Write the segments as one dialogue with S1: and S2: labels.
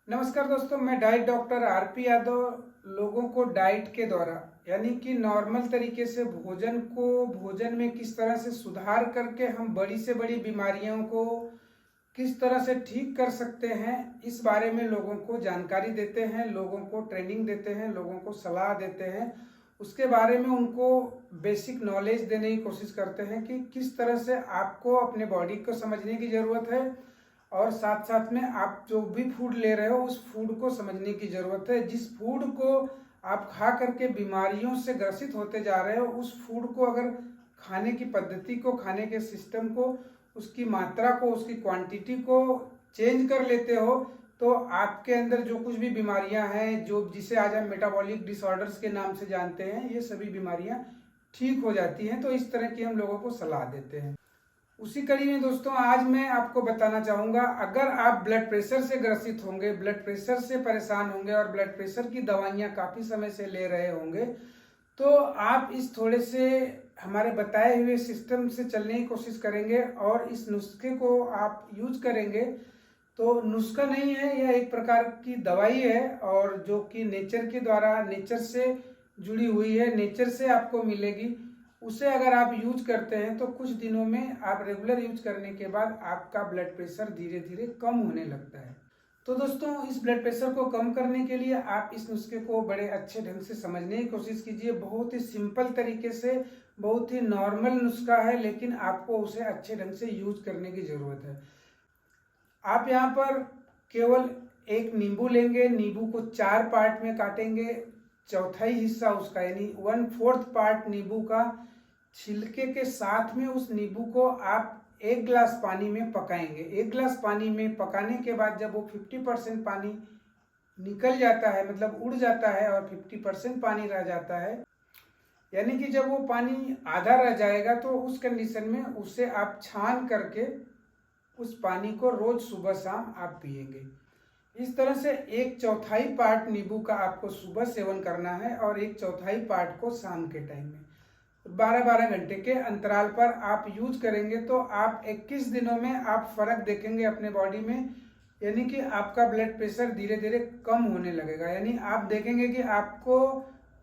S1: नमस्कार दोस्तों, मैं डाइट डॉक्टर आरपी यादव लोगों को डाइट के द्वारा यानी कि नॉर्मल तरीके से भोजन में किस तरह से सुधार करके हम बड़ी से बड़ी बीमारियों को किस तरह से ठीक कर सकते हैं, इस बारे में लोगों को जानकारी देते हैं, लोगों को ट्रेनिंग देते हैं, लोगों को सलाह देते हैं। उसके बारे में उनको बेसिक नॉलेज देने की कोशिश करते हैं कि किस तरह से आपको अपने बॉडी को समझने की ज़रूरत है और साथ साथ में आप जो भी फूड ले रहे हो उस फूड को समझने की ज़रूरत है। जिस फूड को आप खा करके बीमारियों से ग्रसित होते जा रहे हो, उस फूड को अगर खाने की पद्धति को, खाने के सिस्टम को, उसकी मात्रा को, उसकी क्वांटिटी को चेंज कर लेते हो तो आपके अंदर जो कुछ भी बीमारियां हैं, जो जिसे आज हम मेटाबॉलिक डिसऑर्डर्स के नाम से जानते हैं, ये सभी बीमारियां ठीक हो जाती हैं। तो इस तरह की हम लोगों को सलाह देते हैं। उसी कड़ी में दोस्तों आज मैं आपको बताना चाहूँगा, अगर आप ब्लड प्रेशर से ग्रसित होंगे, ब्लड प्रेशर से परेशान होंगे और ब्लड प्रेशर की दवाइयाँ काफ़ी समय से ले रहे होंगे, तो आप इस थोड़े से हमारे बताए हुए सिस्टम से चलने की कोशिश करेंगे और इस नुस्खे को आप यूज करेंगे। तो नुस्खा नहीं है, यह एक प्रकार की दवाई है और जो कि नेचर के द्वारा, नेचर से जुड़ी हुई है, नेचर से आपको मिलेगी। उसे अगर आप यूज करते हैं तो कुछ दिनों में, आप रेगुलर यूज करने के बाद आपका ब्लड प्रेशर धीरे धीरे कम होने लगता है। तो दोस्तों, इस ब्लड प्रेशर को कम करने के लिए आप इस नुस्खे को बड़े अच्छे ढंग से समझने की कोशिश कीजिए। बहुत ही सिंपल तरीके से, बहुत ही नॉर्मल नुस्खा है, लेकिन आपको उसे अच्छे ढंग से यूज करने की ज़रूरत है। आप यहाँ पर केवल एक नींबू लेंगे, नींबू को 4 पार्ट में काटेंगे, चौथाई हिस्सा उसका यानी 1/4 पार्ट नींबू का छिलके के साथ में उस नींबू को आप 1 गिलास पानी में पकाएंगे। 1 गिलास पानी में पकाने के बाद जब वो 50% पानी निकल जाता है, मतलब उड़ जाता है और 50% पानी रह जाता है, यानी कि जब वो पानी आधा रह जाएगा, तो उस कंडीशन में उसे आप छान करके उस पानी को रोज सुबह शाम आप पिएंगे। इस तरह से 1/4 पार्ट नींबू का आपको सुबह सेवन करना है और 1/4 पार्ट को शाम के टाइम में 12-12 घंटे के अंतराल पर आप यूज करेंगे। तो आप 21 दिनों में आप फर्क देखेंगे अपने बॉडी में, यानी कि आपका ब्लड प्रेशर धीरे धीरे कम होने लगेगा। यानी आप देखेंगे कि आपको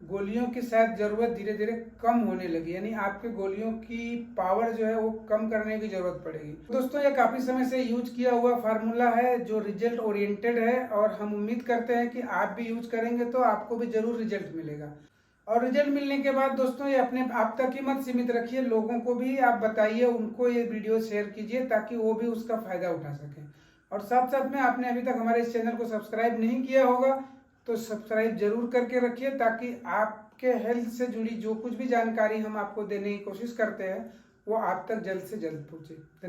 S1: गोलियों की शायद ज़रूरत धीरे धीरे कम होने लगी, यानी आपके गोलियों की पावर जो है वो कम करने की ज़रूरत पड़ेगी। दोस्तों, ये काफ़ी समय से यूज किया हुआ फार्मूला है जो रिजल्ट ओरिएंटेड है और हम उम्मीद करते हैं कि आप भी यूज करेंगे तो आपको भी ज़रूर रिजल्ट मिलेगा। और रिजल्ट मिलने के बाद दोस्तों, ये अपने आप तक ही मत सीमित रखिए, लोगों को भी आप बताइए, उनको ये वीडियो शेयर कीजिए ताकि वो भी उसका फ़ायदा उठा सकें। और साथ साथ में आपने अभी तक हमारे इस चैनल को सब्सक्राइब नहीं किया होगा तो सब्सक्राइब जरूर करके रखिए, ताकि आपके हेल्थ से जुड़ी जो कुछ भी जानकारी हम आपको देने की कोशिश करते हैं वो आप तक जल्द से जल्द पहुँचे।